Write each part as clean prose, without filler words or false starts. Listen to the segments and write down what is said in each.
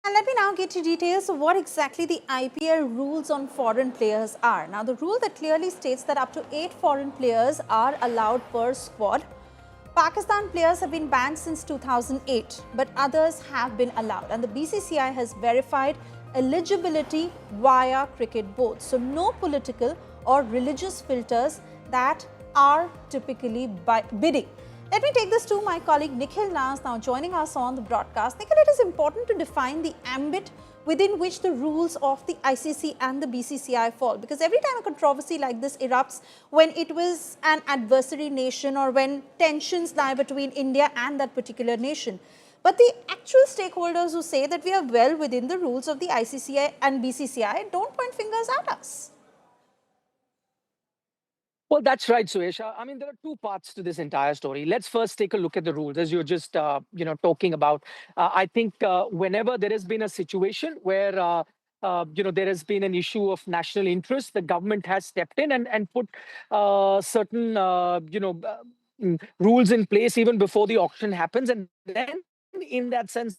And let me now get to details of what exactly the IPL rules on foreign players are. Now, the rule that clearly states that up to 8 foreign players are allowed per squad. Pakistan players have been banned since 2008, but others have been allowed. And the BCCI has verified eligibility via cricket boards. So, no political or religious filters that are typically bidding. Let me take this to my colleague Nikhil Naz, now joining us on the broadcast. Nikhil, it is important to define the ambit within which the rules of the ICC and the BCCI fall, because every time a controversy like this erupts, when it was an adversary nation or when tensions lie between India and that particular nation. But the actual stakeholders who say that we are well within the rules of the ICCI and BCCI don't point fingers at us. Well, that's right, Suesha. I mean, there are two parts to this entire story. Let's first take a look at the rules, as you're just, talking about. I think whenever there has been a situation where, there has been an issue of national interest, the government has stepped in and put certain, rules in place even before the auction happens. And then, in that sense,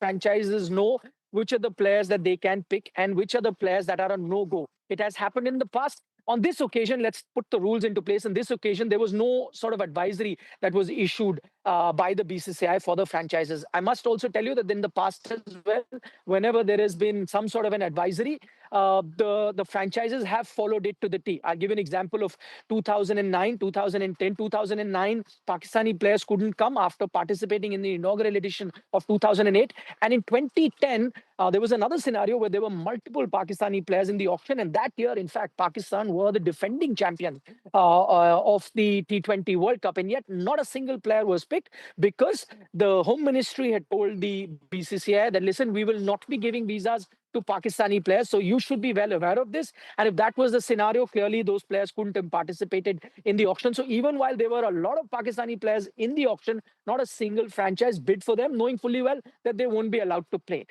franchises know which are the players that they can pick and which are the players that are a no-go. It has happened in the past. On this occasion, let's put the rules into place. On this occasion, there was no sort of advisory that was issued by the BCCI for the franchises. I must also tell you that in the past as well, whenever there has been some sort of an advisory, the franchises have followed it to the T. I'll give you an example of 2009, 2010, 2009. Pakistani players couldn't come after participating in the inaugural edition of 2008. And in 2010, there was another scenario where there were multiple Pakistani players in the auction. And that year, in fact, Pakistan were the defending champions of the T20 World Cup. And yet not a single player was picked because the Home Ministry had told the BCCI that, listen, we will not be giving visas to Pakistani players. So you should be well aware of this. And if that was the scenario, clearly those players couldn't have participated in the auction. So even while there were a lot of Pakistani players in the auction, not a single franchise bid for them, knowing fully well that they won't be allowed to play.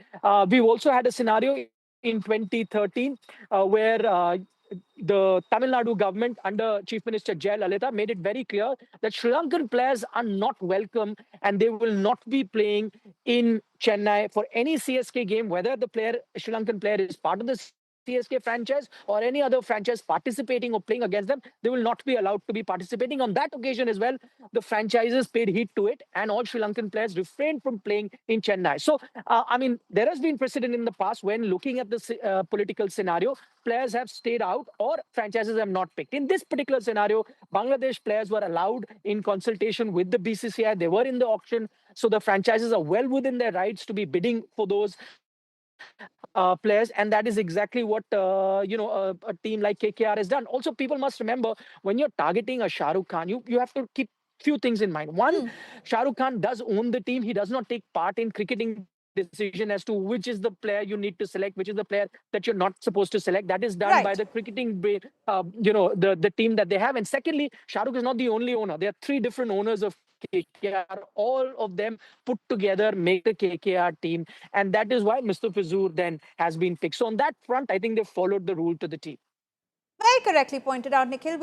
We've also had a scenario in 2013 where the Tamil Nadu government under Chief Minister Jayalalitha made it very clear that Sri Lankan players are not welcome and they will not be playing in Chennai for any CSK game, whether the Sri Lankan player is part of the CSK franchise or any other franchise participating or playing against them, they will not be allowed to be participating. On that occasion as well, the franchises paid heed to it and all Sri Lankan players refrained from playing in Chennai. So, there has been precedent in the past when looking at the political scenario, players have stayed out or franchises have not picked. In this particular scenario, Bangladesh players were allowed in consultation with the BCCI. They were in the auction. So the franchises are well within their rights to be bidding for those players, and that is exactly what a team like KKR has done. Also, people must remember when you're targeting a Shah Rukh Khan, you have to keep few things in mind. One, Shah Rukh Khan does own the team. He does not take part in cricketing decision as to which is the player you need to select, which is the player that you're not supposed to select. That is done by the cricketing brain, the team that they have. And secondly, Shah Rukh is not the only owner. There are three different owners of KKR. All of them put together make the KKR team. And that is why Mustafizur then has been picked. So on that front, I think they followed the rule to the T. Very correctly pointed out, Nikhil.